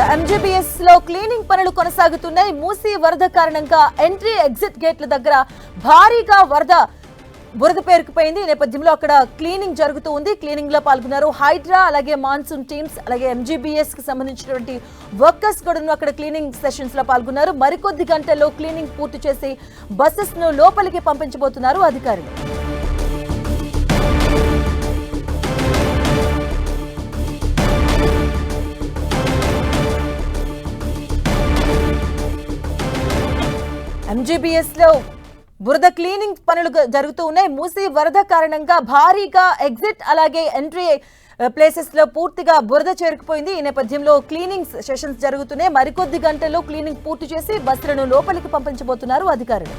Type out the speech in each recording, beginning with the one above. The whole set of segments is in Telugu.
ఎంజీబీఎస్ లో క్లీనింగ్ పనులు కొనసాగుతున్నాయి. మూసీ వరద కారణంగా ఎంట్రీ ఎగ్జిట్ గేట్ల దగ్గర భారీగా బురద పేరుకుపోయింది. ఈ నేపథ్యంలో అక్కడ క్లీనింగ్ జరుగుతూ ఉంది. క్లీనింగ్ లో పాల్గొన్నారు హైడ్రా, అలాగే మాన్సూన్ టీమ్స్, అలాగే ఎంజీబీఎస్ కి సంబంధించినటువంటి వర్కర్స్ కూడా అక్కడ క్లీనింగ్ సెషన్స్ లో పాల్గొన్నారు. మరికొద్ది గంటల్లో క్లీనింగ్ పూర్తి చేసి బస్సెస్ ను లోపలికి పంపించబోతున్నారు అధికారులు. ఎంజీబీఎస్ లో బురద క్లీనింగ్ పనులు జరుగుతూ ఉన్నాయి. మూసీ వరద కారణంగా భారీగా ఎగ్జిట్ అలాగే ఎంట్రీ ప్లేసెస్ లో పూర్తిగా బురద చేరుకుపోయింది. ఈ నేపథ్యంలో క్లీనింగ్ సెషన్స్ జరుగుతున్నాయి. మరికొద్ది గంటల్లో క్లీనింగ్ పూర్తి చేసి బస్సులను లోపలికి పంపించబోతున్నారు అధికారులు.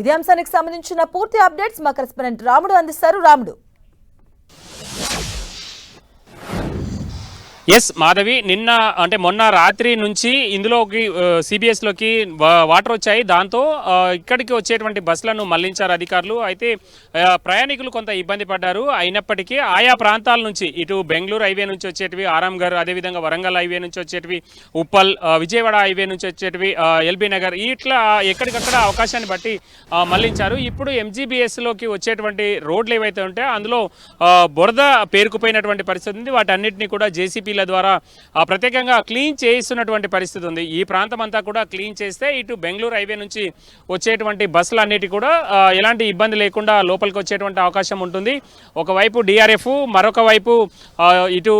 ఇదే అంశానికి సంబంధించిన పూర్తి అప్డేట్స్ మా కరెస్పాండెంట్ రాముడు అందిస్తారు. రాముడు. ఎస్ మాధవి, మొన్న రాత్రి నుంచి ఇందులోకి సిబిఎస్లోకి వాటర్ వచ్చాయి. దాంతో ఇక్కడికి వచ్చేటువంటి బస్సులను మళ్లించారు అధికారులు. అయితే ప్రయాణికులు కొంత ఇబ్బంది పడ్డారు. అయినప్పటికీ ఆయా ప్రాంతాల నుంచి ఇటు బెంగళూరు హైవే నుంచి వచ్చేటివి, ఆరాంఘర్, అదేవిధంగా వరంగల్ హైవే నుంచి వచ్చేటివి, ఉప్పల్, విజయవాడ హైవే నుంచి వచ్చేటివి, ఎల్బీ నగర్, ఇట్లా ఎక్కడికక్కడ అవకాశాన్ని బట్టి మళ్లించారు. ఇప్పుడు ఎంజీబీఎస్లోకి వచ్చేటువంటి రోడ్లు ఏవైతే ఉంటాయో అందులో బురద పేరుకుపోయినటువంటి పరిస్థితి ఉంది. వాటన్నిటిని కూడా జేసీపీల ద్వారా ప్రత్యేకంగా క్లీన్ చేస్తున్నటువంటి పరిస్థితి ఉంది. ఈ ప్రాంతం అంతా కూడా క్లీన్ చేస్తే ఇటు బెంగళూరు హైవే నుంచి వచ్చేటువంటి బస్సులన్నిటి కూడా ఎలాంటి ఇబ్బంది లేకుండా లోపలికి వచ్చేటువంటి అవకాశం ఉంటుంది. ఒకవైపు డిఆర్ఎఫ్, మరొక వైపు ఇటు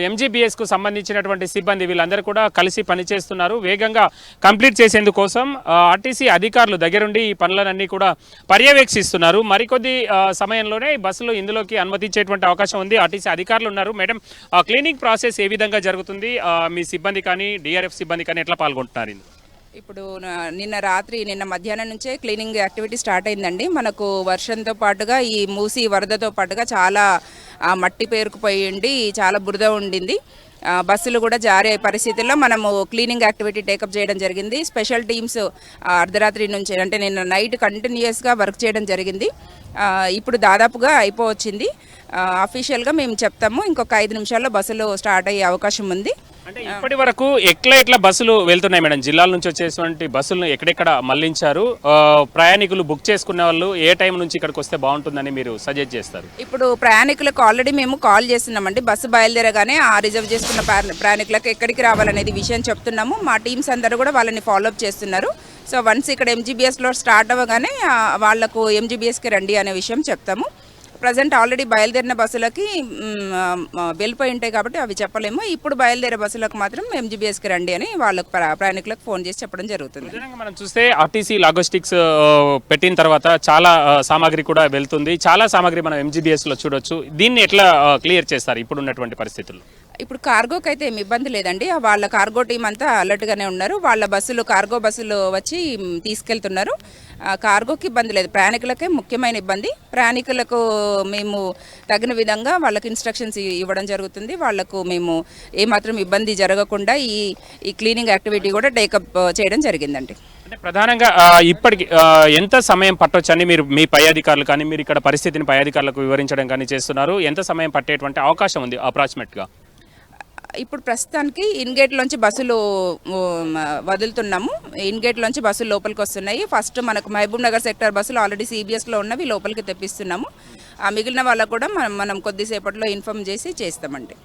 ఎంజీబీఎస్కు సంబంధించినటువంటి సిబ్బంది వీళ్ళందరూ కూడా కలిసి పనిచేస్తున్నారు. వేగంగా కంప్లీట్ చేసేందుకోసం ఆర్టీసీ అధికారులు దగ్గరుండి ఈ పనులన్నీ కూడా పర్యవేక్షిస్తున్నారు. మరికొద్ది సమయంలోనే బస్సులు ఇందులోకి అనుమతించేటువంటి అవకాశం ఉంది. ఆర్టీసీ అధికారులు ఉన్నారు. మేడం, క్లీనింగ్ ప్రాసెస్ ఏ విధంగా జరుగుతుంది? మీ సిబ్బంది కానీ డిఆర్ఎఫ్ సిబ్బంది కానీ ఎట్లా పాల్గొంటున్నారు? ఇప్పుడు నిన్న మధ్యాహ్నం నుంచే క్లీనింగ్ యాక్టివిటీ స్టార్ట్ అయిందండి. మనకు వర్షంతో పాటుగా ఈ మూసీ వరదతో పాటుగా చాలా మట్టి పేరుకుపోయింది, చాలా బురద ఉండింది. బస్సులు కూడా జారే పరిస్థితుల్లో మనము క్లీనింగ్ యాక్టివిటీ టేకప్ చేయడం జరిగింది. స్పెషల్ టీమ్స్ అర్ధరాత్రి నుంచి అంటే నిన్న నైట్ కంటిన్యూస్గా వర్క్ చేయడం జరిగింది. ఇప్పుడు దాదాపుగా అయిపోవచ్చింది. అఫీషియల్గా మేము చెప్తాము, ఇంకొక 5 నిమిషాల్లో బస్సులు స్టార్ట్ అయ్యే అవకాశం ఉంది. అంటే ఇప్పటి వరకు ఎట్లా బస్సులు వెళ్తున్నాయి మేడం? జిల్లాల నుంచి వచ్చేటువంటి బస్సులను ఎక్కడెక్కడ మళ్లించారు? ప్రయాణికులు బుక్ చేసుకునే వాళ్ళు ఏ టైం నుంచి ఇక్కడికి వస్తే బాగుంటుందని మీరు సజెస్ట్ చేస్తారు? ఇప్పుడు ప్రయాణికులకు ఆల్రెడీ మేము కాల్ చేస్తున్నామండి. బస్సు బయలుదేరగానే ఆ రిజర్వ్ చేసుకున్న ప్రయాణికులకు ఎక్కడికి రావాలనేది విషయం చెప్తున్నాము. మా టీమ్స్ అందరూ కూడా వాళ్ళని ఫాలోఅప్ చేస్తున్నారు. సో వన్స్ ఇక్కడ ఎంజీబీఎస్లో స్టార్ట్ అవ్వగానే వాళ్లకు ఎంజీబీఎస్కి రండి అనే విషయం చెప్తాము. ప్రజెంట్ ఆల్రెడీ బయలుదేరిన బస్సులకి వెళ్ళిపోయి ఉంటాయి కాబట్టి అవి చెప్పలేము. ఇప్పుడు బయలుదేరే బస్సులకు మాత్రం ఎంజీబీఎస్కి రండి అని వాళ్ళకు ప్రయాణికులకు ఫోన్ చేసి చెప్పడం జరుగుతుంది. మనం చూస్తే ఆర్టీసీ లాజిస్టిక్స్ పెట్టిన తర్వాత చాలా సామాగ్రి కూడా వెళ్తుంది. చాలా సామాగ్రి మనం ఎంజీబీఎస్లో చూడొచ్చు. దీన్ని ఎట్లా క్లియర్ చేస్తారు ఇప్పుడు ఉన్నటువంటి పరిస్థితుల్లో? ఇప్పుడు కార్గోకి అయితే ఏమి ఇబ్బంది లేదండి. వాళ్ళ కార్గో టీం అంతా అలర్ట్గానే ఉన్నారు. వాళ్ళ కార్గో బస్సులు వచ్చి తీసుకెళ్తున్నారు. కార్గోకి ఇబ్బంది లేదు. ప్రయాణికులకే ముఖ్యమైన ఇబ్బంది. ప్రయాణికులకు మేము తగిన విధంగా వాళ్ళకి ఇన్స్ట్రక్షన్స్ ఇవ్వడం జరుగుతుంది. వాళ్లకు మేము ఏమాత్రం ఇబ్బంది జరగకుండా ఈ క్లీనింగ్ యాక్టివిటీ కూడా టేకప్ చేయడం జరిగిందండి. అంటే ప్రధానంగా ఇప్పటికి ఎంత సమయం పట్టొచ్చని మీరు మీ పై అధికారులు కానీ మీరు ఇక్కడ పరిస్థితిని పై అధికారులకు వివరించడం కానీ చేస్తున్నారు? ఎంత సమయం పట్టేటువంటి అవకాశం ఉంది అప్రాక్సిమేట్గా? ఇప్పుడు ప్రస్తుతానికి ఇన్గేట్లోంచి బస్సులు వదులుతున్నాము. ఇన్గేట్లోంచి బస్సులు లోపలికి వస్తున్నాయి. ఫస్ట్ మనకు మహబూబ్ నగర్ సెక్టర్ బస్సులు ఆల్రెడీ సిబిఎస్లో ఉన్నవి లోపలికి తెప్పిస్తున్నాము. మిగిలిన వాళ్ళకు కూడా మనం కొద్దిసేపట్లో ఇన్ఫార్మ్ చేస్తామండి.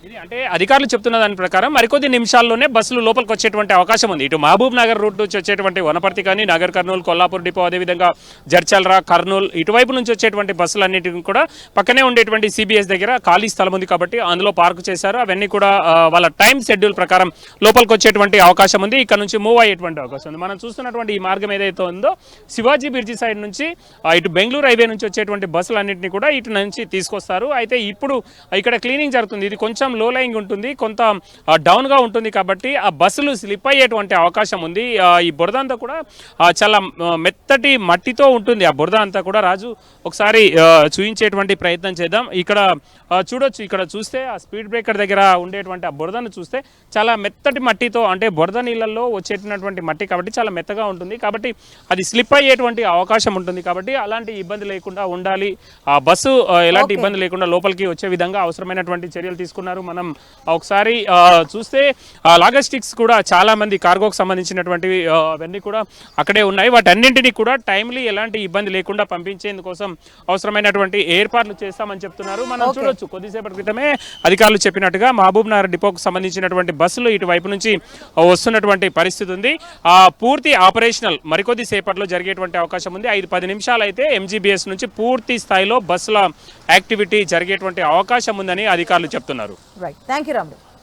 ఇది అంటే అధికారులు చెప్తున్న దాని ప్రకారం మరికొద్ది నిమిషాల్లోనే బస్సులు లోపలికి వచ్చేటువంటి అవకాశం ఉంది. ఇటు మహబూబ్ నగర్ రూట్ నుంచి వచ్చేటువంటి వనపర్తి కానీ, నగర్ కర్నూలు, కొల్లాపూర్ డిపో, అదేవిధంగా జడ్చల్రా, కర్నూలు ఇటువైపు నుంచి వచ్చేటువంటి బస్సులన్నిటిని కూడా పక్కనే ఉండేటువంటి సిబిఎస్ దగ్గర ఖాళీ స్థలం ఉంది కాబట్టి అందులో పార్క్ చేశారు. అవన్నీ కూడా వాళ్ళ టైం షెడ్యూల్ ప్రకారం లోపలికి వచ్చేటువంటి అవకాశం ఉంది. ఇక్కడ నుంచి మూవ్ అయ్యేటువంటి అవకాశం ఉంది. మనం చూస్తున్నటువంటి ఈ మార్గం ఏదైతే ఉందో శివాజీ బ్రిడ్జి సైడ్ నుంచి ఇటు బెంగళూరు హైవే నుంచి వచ్చేటువంటి బస్సులన్నింటినీ కూడా ఇటు నుంచి తీసుకొస్తారు. అయితే ఇప్పుడు ఇక్కడ క్లీనింగ్ జరుగుతుంది. ఇది కొంచెం లో లైంగ్ ఉంటుంది, కొంత డౌన్ గా ఉంటుంది కాబట్టి ఆ బస్సులు స్లిప్ అయ్యేటువంటి అవకాశం ఉంది. ఈ బురద అంతా కూడా చాలా మెత్తటి మట్టితో ఉంటుంది. ఆ బురద అంతా కూడా రాజు ఒకసారి చూపించేటువంటి ప్రయత్నం చేద్దాం. ఇక్కడ చూడొచ్చు, ఇక్కడ చూస్తే ఆ స్పీడ్ బ్రేకర్ దగ్గర ఉండేటువంటి ఆ బురదను చూస్తే చాలా మెత్తటి మట్టితో, అంటే బురద నీళ్ళల్లో వచ్చేటటువంటి మట్టి కాబట్టి చాలా మెత్తగా ఉంటుంది కాబట్టి అది స్లిప్ అయ్యేటువంటి అవకాశం ఉంటుంది. కాబట్టి అలాంటి ఇబ్బంది లేకుండా ఉండాలి, ఆ బస్సు ఎలాంటి ఇబ్బంది లేకుండా లోపలికి వచ్చే విధంగా అవసరమైనటువంటి చర్యలు తీసుకున్నారు. మనం ఒకసారి చూస్తే లాజిస్టిక్స్ కూడా చాలా మంది కార్గోకి సంబంధించినటువంటివి అవన్నీ కూడా అక్కడే ఉన్నాయి. వాటన్నింటినీ కూడా టైమ్లీ ఎలాంటి ఇబ్బంది లేకుండా పంపించేందుకోసం అవసరమైనటువంటి ఏర్పాట్లు చేస్తామని చెప్తున్నారు. మనం చూడొచ్చు కొద్దిసేపటి క్రితమే అధికారులు చెప్పినట్టుగా మహబూబ్ నగర్ డిపోకు సంబంధించినటువంటి బస్సులు ఇటువైపు నుంచి వస్తున్నటువంటి పరిస్థితి ఉంది. పూర్తి ఆపరేషనల్ మరికొద్ది సేపట్లో జరిగేటువంటి అవకాశం ఉంది. 5-10 నిమిషాలు అయితే ఎంజీబీఎస్ నుంచి పూర్తి స్థాయిలో బస్సుల యాక్టివిటీ జరిగేటువంటి అవకాశం ఉందని అధికారులు చెప్తున్నారు. Right, thank you Ramulu.